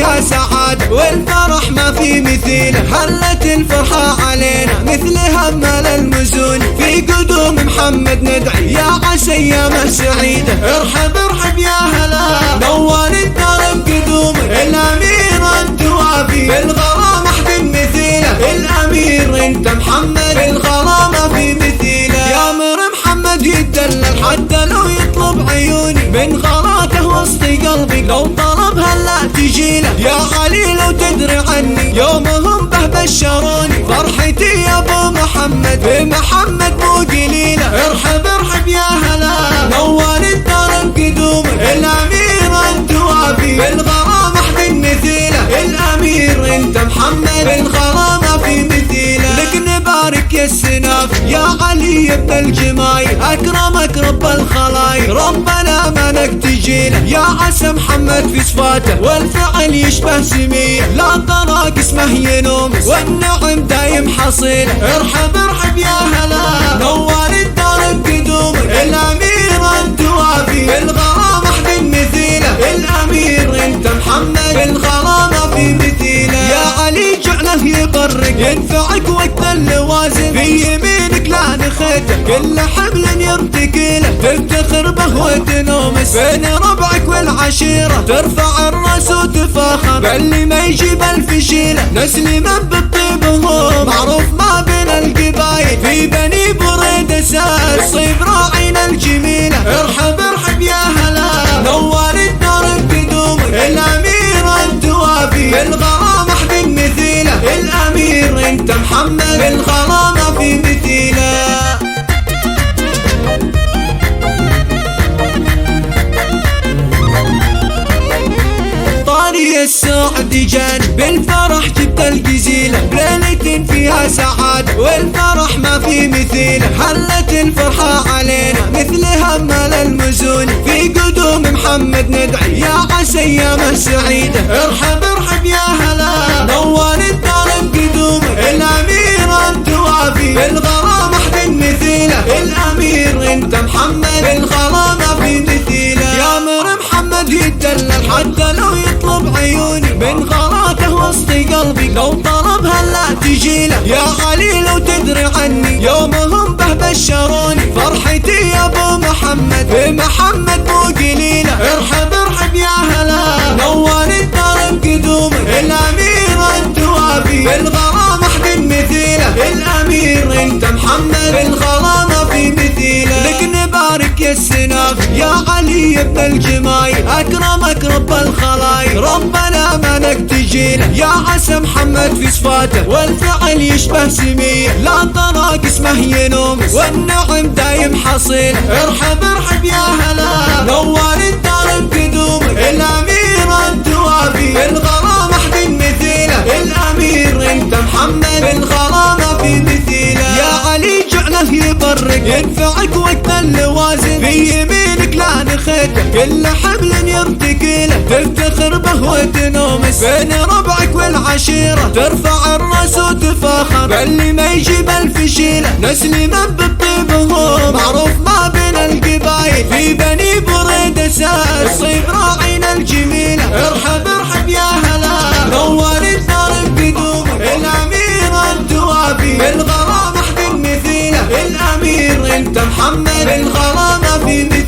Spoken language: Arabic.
فيها سعادة والفرح ما في مثيله. هلت الفرحة علينا مثل همل المزون، في قدوم محمد ندعي يا عسى ايامه سعيدة. ارحب ارحب يا هلا نور الدار بقدوم الامير انت وافي، بالغرام احد مثيله. الامير انت محمد بالغرام ما في مثيله. يا مر محمد يتدلل حتى لو يطلب عيوني، من غلاته وسط قلبي لو طلبها لا تجيله. يا علي لو تدري عني يومهم به بشروني، فرحتي يا ابو محمد بمحمد مو قليله. ارحب ارحب يا هلا نور الدار بقدوم الامير انت وافي، بالغرام احد مثيله. الامير انت محمد بالغرام ما في مثيله. لك نبارك يا السناف يا علي ابن الجمايل، اكرمك رب الخلايق ربنا ما نكتجيله. يا عسى محمد في صفاته والفعل يشبه سميه، لا طلاق اسمه ينوم والنعم دايم حصيله. ارحب ارحب يا هلا نور الدار بقدوم الامير انت وافي، بالغرام احد مثيله. الامير انت محمد بالغرام ما في مثيله. يا علي جعله يطرق ينفعك وقت اللوازم، في يمينك لا نخيته كل حبل يرتكله. تفتخر به وتنومس بين ربعك والعشيرة، ترفع الراس وتفاخر باللي ما يجيب الفشيلة. نسلم بالطيب هو معروف ما بين القبايل، في بني بريد سال صيب راعينا الجميلة. ارحب ارحب يا هلا نور الدار بقدوم الامير انت وافي، بالغرام احد مثيله. الامير انت محمد بالغرام ما في مثيله. طاري السعد جان بالفرح جبت الجزيلة، بليلة فيها سعادة والفرح ما في مثيله. هلت الفرحة علينا مثل همل المزون، في قدوم محمد ندعي يا عسى ايامه سعيدة. ارحب ارحب يا هلا نور الدار بقدوم الامير انت وافي، بالغرام احد مثيله. الامير انت محمد بالغرام ما في مثيله. يا مر محمد يتدلل حتى لو يطلب عيوني، من غلاته وسط قلبي لو طلبها لا تجيله. يا علي لو تدري عني يومهم به بشروني، فرحتي يا ابو محمد بمحمد مو قليله. ارحب ارحب يا هلا نور الدار بقدوم الامير انت وافي، بالغرام احد مثيله. الامير انت محمد بالغرام ما في مثيله. لك نبارك يا السناف يا علي ابن الجمايل، اكرمك رب الخلايق ربنا ما نكتجيله. يا عسى محمد في صفاته والفعل يشبه سميه، لا طلاق اسمه ينوم والنعم دايم حصيله. ارحب ارحب يا هلا نور الدار بقدوم الامير انت وافي، بالغرام احد مثيله. الامير انت محمد بالغرام ما في مثيله. يا علي جعله يطرق ينفعك وقت اللوازم، في يمينك لا نخيته كل حبل يرتكله. تفتخر به وتنومس بين ربعك والعشيرة، ترفع الراس وتفاخر باللي ما يجيب الفشيلة. نسلم بالطيب هو معروف ما بين القبايل، في بني بريد سال صيب راعينا الجميلة. ارحب ارحب يا هلا نور الدار بقدوم الامير انت وافي، بالغرام احد مثيله. الامير انت محمد بالغرام ما في مثيله.